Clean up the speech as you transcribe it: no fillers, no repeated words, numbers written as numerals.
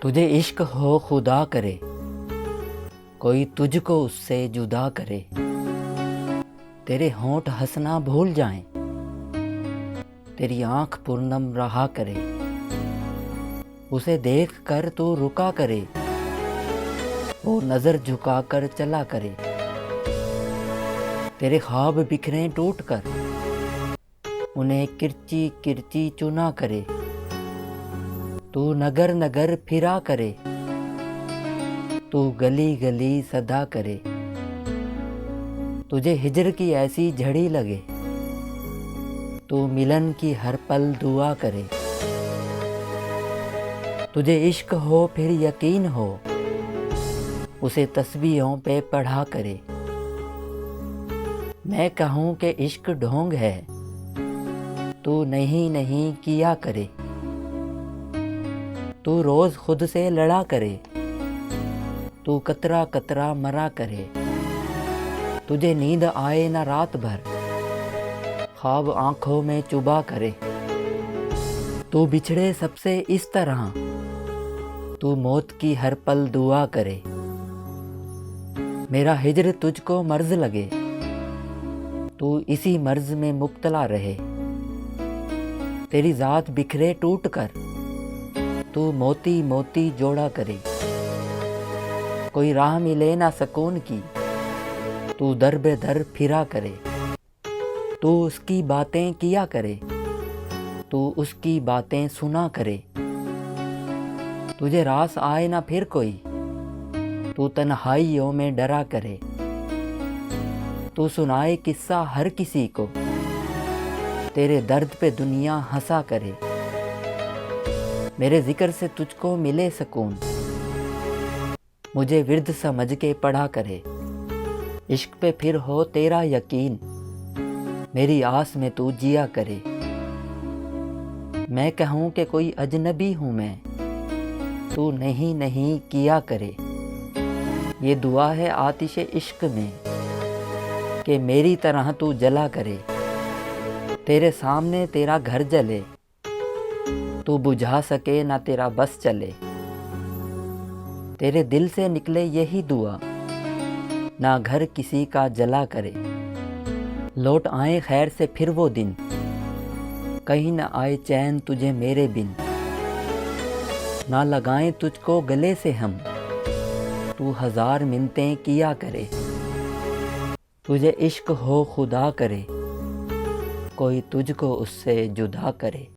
تجھے عشق ہو خدا کرے، کوئی تجھ کو اس سے جدا کرے، تیرے ہونٹ ہنسنا بھول جائیں، تیری آنکھ پرنم رہا کرے، اسے دیکھ کر تو رکا کرے، وہ نظر جھکا کر چلا کرے، تیرے خواب بکھریں ٹوٹ کر، انہیں کرچی کرچی چنا کرے، تو نگر نگر پھرا کرے، تو گلی گلی صدا کرے، تجھے ہجر کی ایسی جھڑی لگے، تو ملن کی ہر پل دعا کرے، تجھے عشق ہو پھر یقین ہو، اسے تسبیحوں پہ پڑھا کرے، میں کہوں کہ عشق ڈھونگ ہے، تو نہیں نہیں کیا کرے، تو روز خود سے لڑا کرے، تو قطرہ قطرہ مرا کرے، تجھے نیند آئے نہ رات بھر، خواب آنکھوں میں چبھا کرے، تو بچھڑے سب سے اس طرح، تو موت کی ہر پل دعا کرے، میرا ہجر تجھ کو مرض لگے، تو اسی مرض میں مبتلا رہے، تیری ذات بکھرے ٹوٹ کر، تو موتی موتی جوڑا کرے، کوئی راہ ملے نہ سکون کی، تو در بے در پھرا کرے، تو اس کی باتیں کیا کرے، تو اس کی باتیں سنا کرے، تجھے راس آئے نہ پھر کوئی، تو تنہائیوں میں ڈرا کرے، تو سنائے قصہ ہر کسی کو، تیرے درد پہ دنیا ہنسا کرے، میرے ذکر سے تجھ کو ملے سکون، مجھے ورد سمجھ کے پڑھا کرے، عشق پہ پھر ہو تیرا یقین، میری آس میں تو جیا کرے، میں کہوں کہ کوئی اجنبی ہوں میں، تو نہیں نہیں کیا کرے، یہ دعا ہے آتش عشق میں، کہ میری طرح تو جلا کرے، تیرے سامنے تیرا گھر جلے، تو بجھا سکے نہ تیرا بس چلے، تیرے دل سے نکلے یہی دعا، نہ گھر کسی کا جلا کرے، لوٹ آئیں خیر سے پھر وہ دن، کہیں نہ آئے چین تجھے میرے بن، نہ لگائیں تجھ کو گلے سے ہم، تو ہزار منتیں کیا کرے، تجھے عشق ہو خدا کرے، کوئی تجھ کو اس سے جدا کرے۔